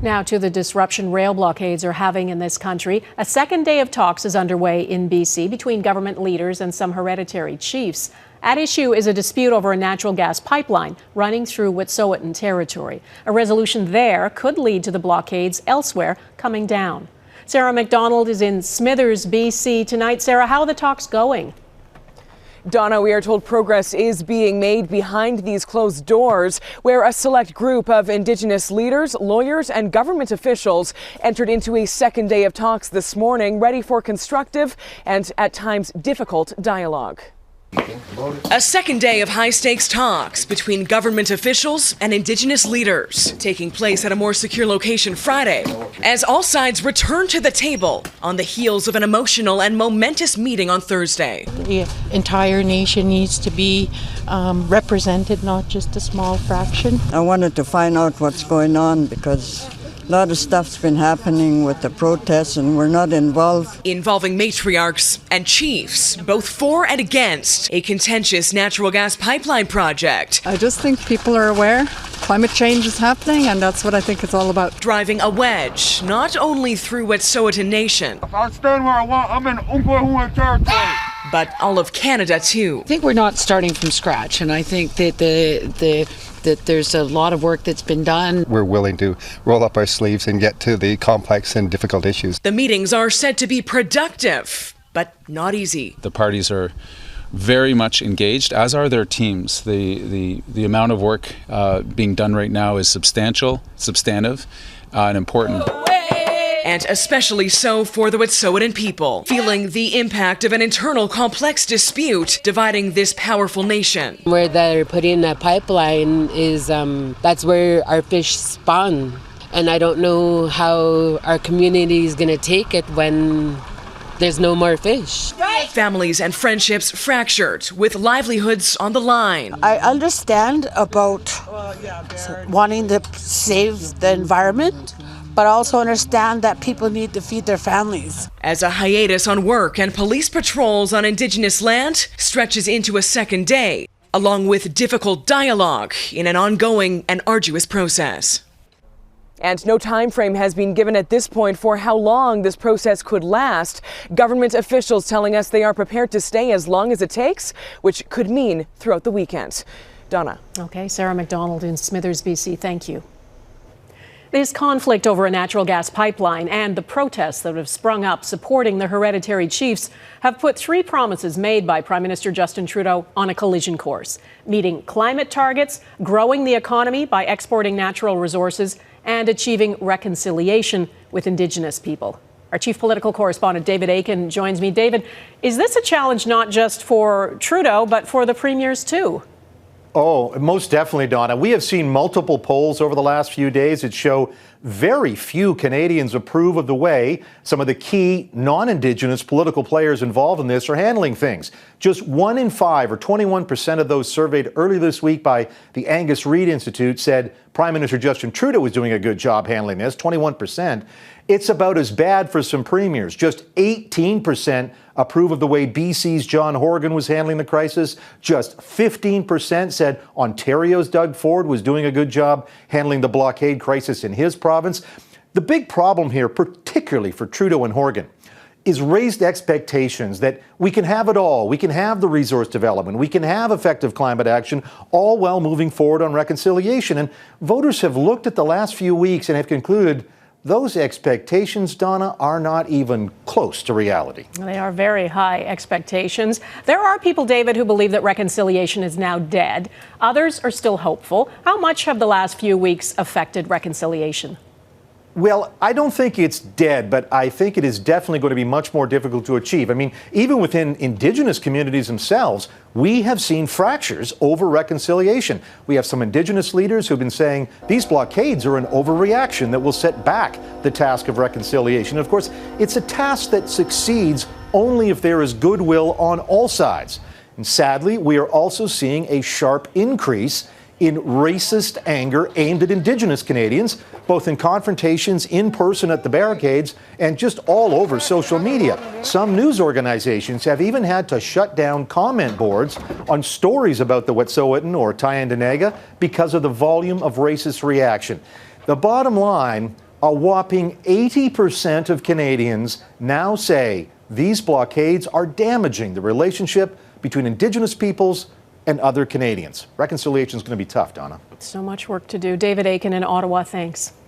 Now to the disruption rail blockades are having in this country. A second day of talks is underway in BC between government leaders and some hereditary chiefs. At issue is a dispute over a natural gas pipeline running through Wet'suwet'en territory. A resolution there could lead to the blockades elsewhere coming down. Sarah MacDonald is in Smithers, BC tonight. Sarah, how are the talks going? Donna, we are told progress is being made behind these closed doors, where a select group of Indigenous leaders, lawyers, and government officials entered into a second day of talks this morning, ready for constructive and, at times, difficult dialogue. A second day of high-stakes talks between government officials and Indigenous leaders, taking place at a more secure location Friday, as all sides return to the table on the heels of an emotional and momentous meeting on Thursday. The entire nation needs to be represented, not just a small fraction. I wanted to find out what's going on because a lot of stuff's been happening with the protests and we're not involved. Involving matriarchs and chiefs, both for and against a contentious natural gas pipeline project. I just think people are aware climate change is happening, and that's what I think it's all about. Driving a wedge, not only through Wet'suwet'en Nation, I stand where I want. I'm in Unquahua territory. but all of Canada too. I think we're not starting from scratch, and I think that that there's a lot of work that's been done. We're willing to roll up our sleeves and get to the complex and difficult issues. The meetings are said to be productive, but not easy. The parties are very much engaged, as are their teams. The amount of work being done right now is substantive, and important. And especially so for the Wet'suwet'en people, feeling the impact of an internal complex dispute dividing this powerful nation. Where they're putting a pipeline is, that's where our fish spawn. And I don't know how our community is going to take it when there's no more fish. Families and friendships fractured, with livelihoods on the line. I understand about wanting to save the environment, but also understand that people need to feed their families. As a hiatus on work and police patrols on Indigenous land stretches into a second day, along with difficult dialogue in an ongoing and arduous process. And no time frame has been given at this point for how long this process could last. Government officials telling us they are prepared to stay as long as it takes, which could mean throughout the weekend. Donna. Okay, Sarah MacDonald in Smithers, BC. Thank you. This conflict over a natural gas pipeline and the protests that have sprung up supporting the hereditary chiefs have put three promises made by Prime Minister Justin Trudeau on a collision course: meeting climate targets, growing the economy by exporting natural resources, and achieving reconciliation with Indigenous people. Our chief political correspondent David Akin joins me. David, is this a challenge not just for Trudeau, but for the premiers too? Oh, most definitely, Donna. We have seen multiple polls over the last few days that show very few Canadians approve of the way some of the key non-Indigenous political players involved in this are handling things. Just 1 in 5, or 21% of those surveyed earlier this week by the Angus Reid Institute, said Prime Minister Justin Trudeau was doing a good job handling this, 21%. It's about as bad for some premiers. Just 18% approve of the way BC's John Horgan was handling the crisis. Just 15% said Ontario's Doug Ford was doing a good job handling the blockade crisis in his province. The big problem here, particularly for Trudeau and Horgan, is raised expectations that we can have it all. We can have the resource development. We can have effective climate action, all while moving forward on reconciliation. And voters have looked at the last few weeks and have concluded those expectations, Donna, are not even close to reality. They are very high expectations. There are people, David, who believe that reconciliation is now dead. Others are still hopeful. How much have the last few weeks affected reconciliation? Well, I don't think it's dead, but I think it is definitely going to be much more difficult to achieve. I mean, even within Indigenous communities themselves, we have seen fractures over reconciliation. We have some Indigenous leaders who've been saying these blockades are an overreaction that will set back the task of reconciliation. Of course, it's a task that succeeds only if there is goodwill on all sides. And sadly, we are also seeing a sharp increase in racist anger aimed at Indigenous Canadians, both in confrontations in person at the barricades and just all over social media. Some news organizations have even had to shut down comment boards on stories about the Wet'suwet'en or Tyendinaga because of the volume of racist reaction. The bottom line, A whopping 80% of Canadians now say these blockades are damaging the relationship between Indigenous peoples and other Canadians. Reconciliation is going to be tough, Donna. So much work to do. David Akin in Ottawa, thanks.